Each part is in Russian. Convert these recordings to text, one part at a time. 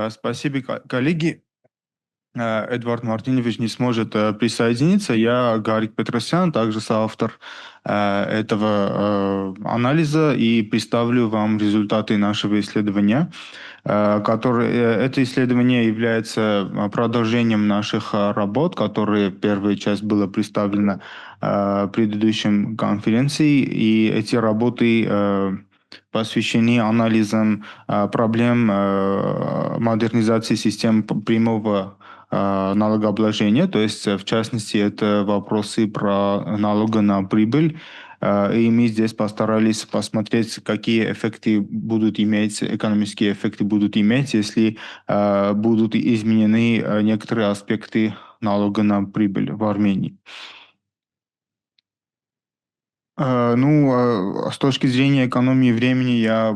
Спасибо, коллеги. Эдвард Мартинович не сможет присоединиться. Я, Гарик Петросян, также соавтор этого анализа, и представлю вам результаты нашего исследования. Это исследование является продолжением наших работ, которые первая часть была представлена предыдущей конференции, и эти работы посвящены анализам проблем модернизации систем прямого налогообложения, то есть, в частности, это вопросы про налога на прибыль. И мы здесь постарались посмотреть, какие эффекты будут иметь, экономические эффекты будут иметь, если будут изменены некоторые аспекты налога на прибыль в Армении. С точки зрения экономии времени я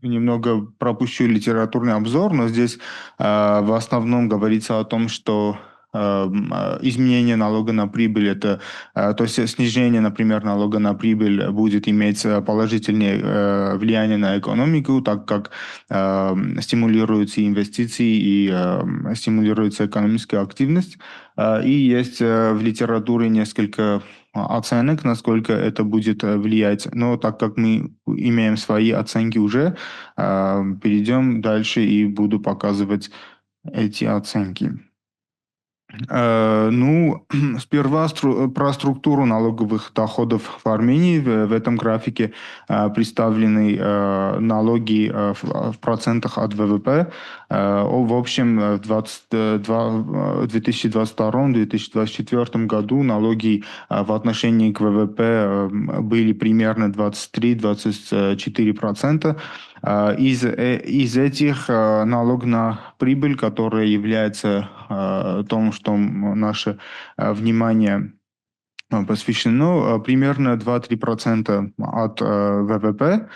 немного пропущу литературный обзор, но здесь в основном говорится о том, что изменение налога на прибыль, то есть снижение, например, налога на прибыль будет иметь положительное влияние на экономику, так как стимулируются инвестиции и стимулируется экономическая активность. И есть в литературе несколько оценок, насколько это будет влиять. Но так как мы имеем свои оценки уже, перейдем дальше и буду показывать эти оценки. Сперва про структуру налоговых доходов в Армении. В этом графике представлены налоги в процентах от ВВП. В общем, в 2022-2024 году налоги в отношении к ВВП были примерно 23-24%. Из этих налог на прибыль, которая является том, что наше внимание посвящено, примерно 2-3% от ВВП,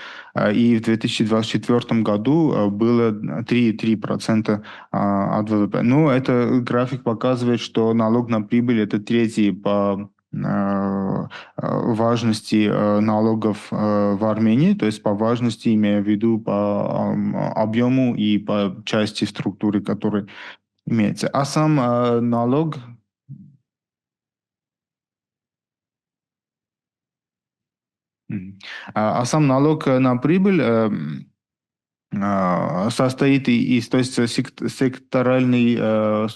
и в 2024 году было 3,3% от ВВП. Но этот график показывает, что налог на прибыль – это третий по важности налогов в Армении, то есть по важности, имея в виду по объему и по части структуры, которая имеется. А сам налог... сам налог на прибыль состоит то есть секторальная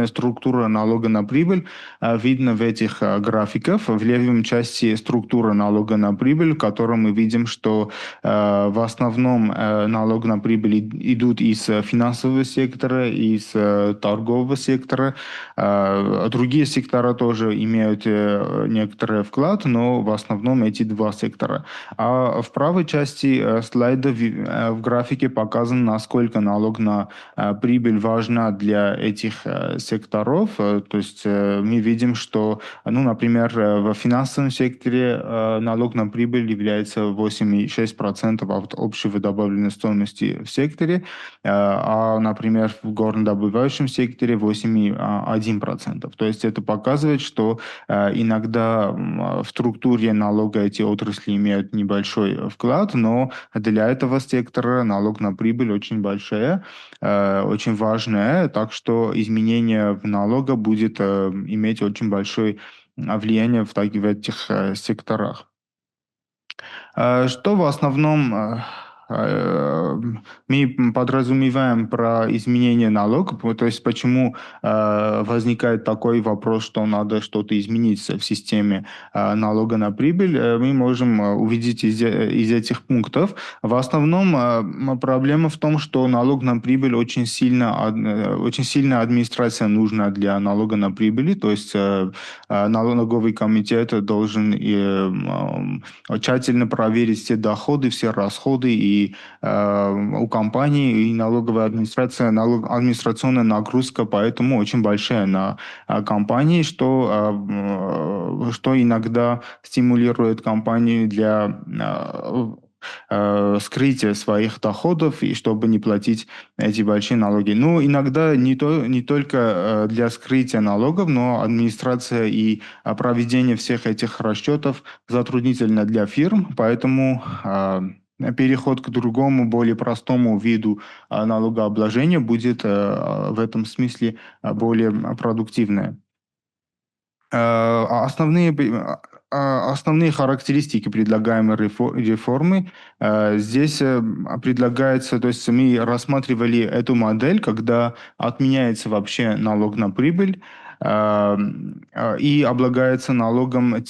структура налога на прибыль видно в этих графиках. В левом части структура налога на прибыль, в которой мы видим, что в основном налог на прибыль идут из финансового сектора, из торгового сектора. Другие сектора тоже имеют некоторый вклад, но в основном эти два сектора. А в правой части слайда в графике показано, насколько налог на прибыль важна для этих секторов. То есть мы видим, что, например, в финансовом секторе налог на прибыль является 8,6% от общей добавленной стоимости в секторе, например, в горнодобывающем секторе 8,1%. То есть это показывает, что иногда в структуре налога эти отрасли имеют небольшой вклад, но для этого сектора налог на прибыль очень большая, очень важная, так что изменение в налога будет иметь очень большое влияние в этих секторах. Что в основном мы подразумеваем про изменение налога, то есть почему возникает такой вопрос, что надо что-то изменить в системе налога на прибыль, мы можем увидеть из этих пунктов. В основном проблема в том, что налог на прибыль очень сильная администрация нужна для налога на прибыль, то есть налоговый комитет должен тщательно проверить все доходы, все расходы, и у компании, и налоговая администрация, администрационная нагрузка поэтому очень большая на компании, что иногда стимулирует компании для скрытия своих доходов, и чтобы не платить эти большие налоги. Но иногда не только для скрытия налогов, но администрация и проведение всех этих расчетов затруднительно для фирм, поэтому переход к другому, более простому виду налогообложения будет в этом смысле более продуктивное. Основные характеристики предлагаемой реформы здесь предлагается, то есть мы рассматривали эту модель, когда отменяется вообще налог на прибыль, и облагается налогом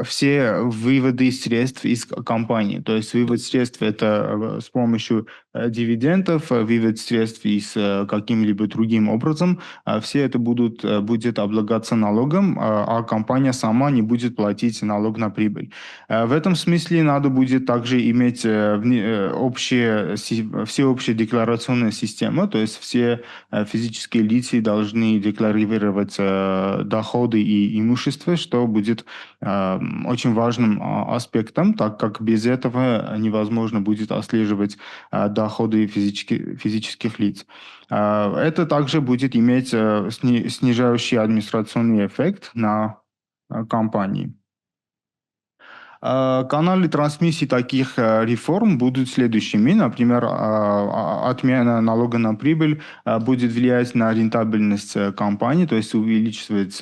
все выводы средств из компании. То есть вывод средств это с помощью дивидендов, вывод средств из каким-либо другим образом, все это будет облагаться налогом, а компания сама не будет платить налог на прибыль. В этом смысле надо будет также иметь всеобщая декларационная система, то есть все физические лица должны декларировать доходы и имущество, что будет очень важным аспектом, так как без этого невозможно будет отслеживать доходы физических лиц. Это также будет иметь снижающий администрационный эффект на компании. Каналы трансмиссии таких реформ будут следующими. Например, отмена налога на прибыль будет влиять на рентабельность компании, то есть увеличивать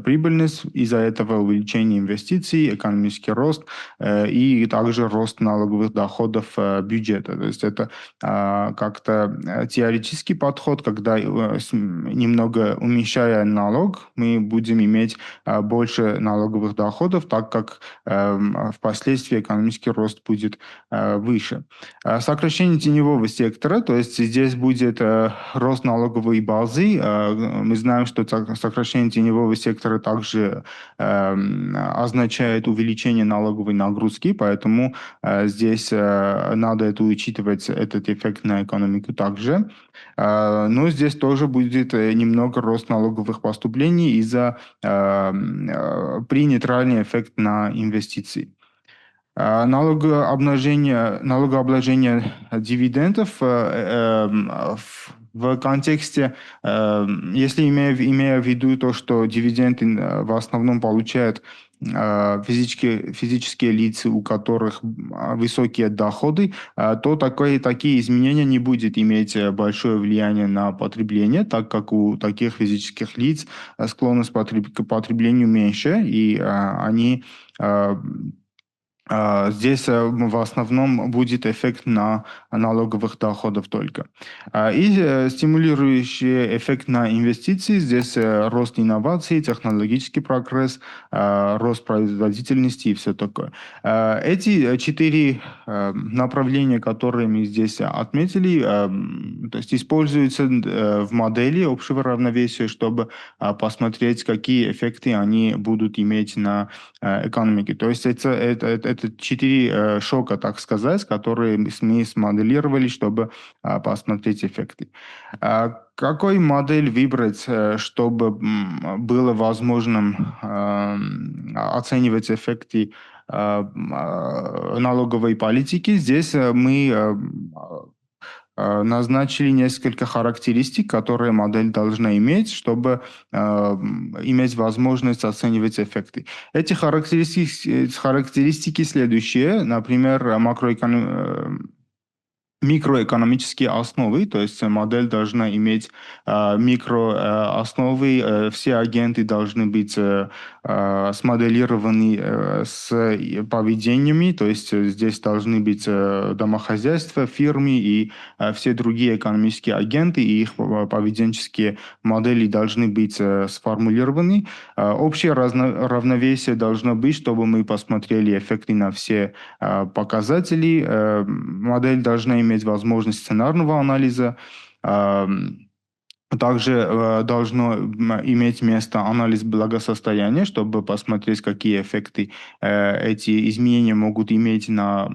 прибыльность, из-за этого увеличение инвестиций, экономический рост и также рост налоговых доходов бюджета. То есть это как-то теоретический подход, когда немного уменьшая налог, мы будем иметь больше налоговых доходов, так как впоследствии экономический рост будет выше. Сокращение теневого сектора, то есть здесь будет рост налоговой базы. Мы знаем, что сокращение теневого сектора также означает увеличение налоговой нагрузки, поэтому здесь надо это учитывать, этот эффект на экономику также. Но здесь тоже будет немного рост налоговых поступлений из-за при нейтральный эффект на инвестиции. Налогообложение дивидендов в контексте, если имея в виду то, что дивиденды в основном получают физические лица, у которых высокие доходы, то такие изменения не будут иметь большое влияние на потребление, так как у таких физических лиц склонность к потреблению меньше, и они здесь в основном будет эффект на налоговых доходов только. И стимулирующий эффект на инвестиции. Здесь рост инноваций, технологический прогресс, рост производительности и все такое. Эти четыре направления, которые мы здесь отметили, то есть используются в модели общего равновесия, чтобы посмотреть, какие эффекты они будут иметь на экономике. То есть это четыре шока, так сказать, которые мы смоделировали, чтобы посмотреть эффекты. Какой модель выбрать, чтобы было возможным оценивать эффекты налоговой политики? Здесь мы назначили несколько характеристик, которые модель должна иметь, чтобы иметь возможность оценивать эффекты. Эти характеристики следующие. Например, микроэкономические основы, то есть модель должна иметь микроосновы, все агенты должны быть смоделированы с поведениями, то есть здесь должны быть домохозяйства, фирмы и все другие экономические агенты, и их поведенческие модели должны быть сформулированы. Общее равновесие должно быть, чтобы мы посмотрели эффекты на все показатели. Модель должна иметь возможность сценарного анализа. Также должно иметь место анализ благосостояния, чтобы посмотреть, какие эффекты эти изменения могут иметь на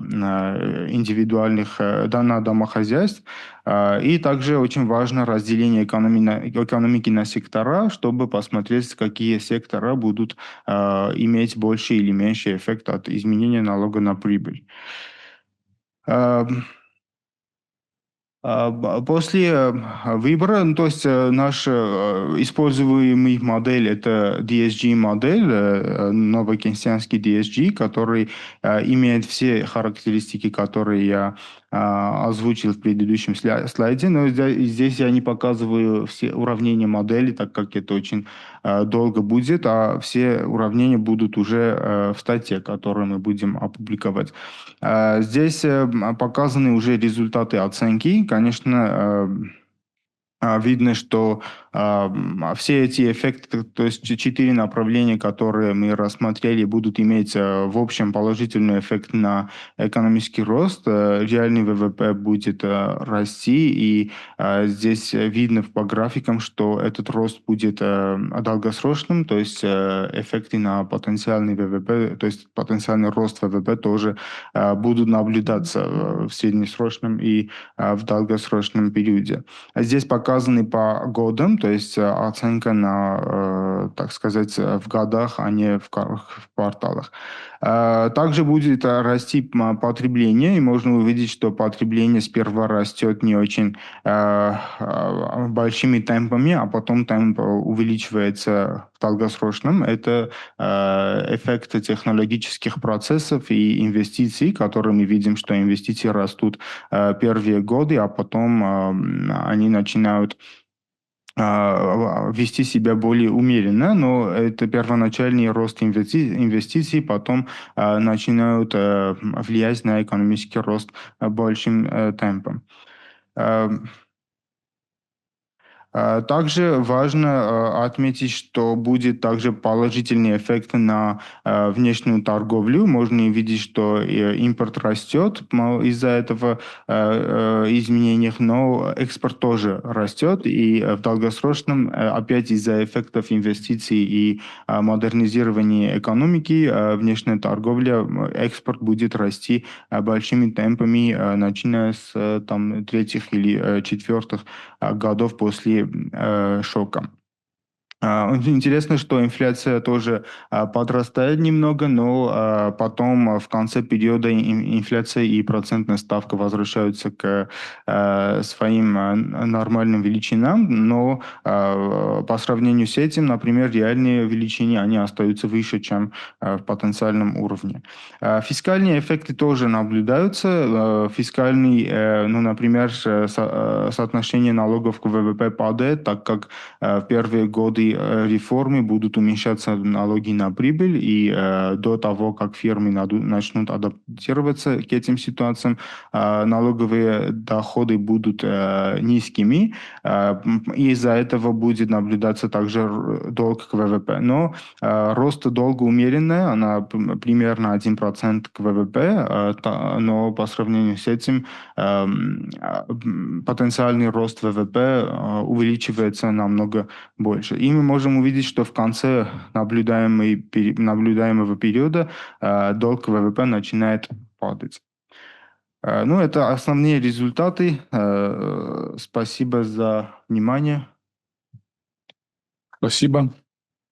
индивидуальных на домохозяйств. И также очень важно разделение экономики на сектора, чтобы посмотреть, какие сектора будут иметь больше или меньше эффект от изменения налога на прибыль. После выбора, ну, то есть наш используемый модель это DSG-модель, новокенсианский DSG, который имеет все характеристики, которые я озвучил в предыдущем слайде, но здесь я не показываю все уравнения модели, так как это очень долго будет, а все уравнения будут уже в статье, которую мы будем опубликовать. Здесь показаны уже результаты оценки. Конечно, видно, что все эти эффекты, то есть четыре направления, которые мы рассмотрели, будут иметь в общем положительный эффект на экономический рост. Реальный ВВП будет расти, и здесь видно по графикам, что этот рост будет долгосрочным, то есть эффекты на потенциальный ВВП, то есть потенциальный рост ВВП тоже будут наблюдаться в среднесрочном и в долгосрочном периоде. Здесь показаны по годам, то есть оценка на, так сказать, в годах, а не в кварталах. Также будет расти потребление, и можно увидеть, что потребление сперва растет не очень большими темпами, а потом темп увеличивается в долгосрочном. Это эффект технологических процессов и инвестиций, которые мы видим, что инвестиции растут первые годы, а потом они начинают вести себя более умеренно, но это первоначальный рост инвестиций, потом начинают влиять на экономический рост большим темпом. Э, Также важно отметить, что будет также положительный эффект на внешнюю торговлю. Можно видеть, что импорт растет из-за этого изменений, но экспорт тоже растет. И в долгосрочном, опять из-за эффектов инвестиций и модернизирования экономики, внешняя торговля, экспорт будет расти большими темпами, начиная с третьих или четвертых годов после шока. Интересно, что инфляция тоже подрастает немного, но потом в конце периода инфляция и процентная ставка возвращаются к своим нормальным величинам, но по сравнению с этим, например, реальные величины, они остаются выше, чем в потенциальном уровне. Фискальные эффекты тоже наблюдаются. Фискальный, ну, например, соотношение налогов к ВВП падает, так как в первые годы реформы будут уменьшаться налоги на прибыль, и до того, как фирмы начнут адаптироваться к этим ситуациям, налоговые доходы будут низкими, и из-за этого будет наблюдаться также долг к ВВП. Но рост долга умеренный, она примерно 1% к ВВП, но по сравнению с этим потенциальный рост ВВП увеличивается намного больше. И мы можем увидеть, что в конце наблюдаемого периода долг ВВП начинает падать. Ну, это основные результаты. Спасибо за внимание. Спасибо.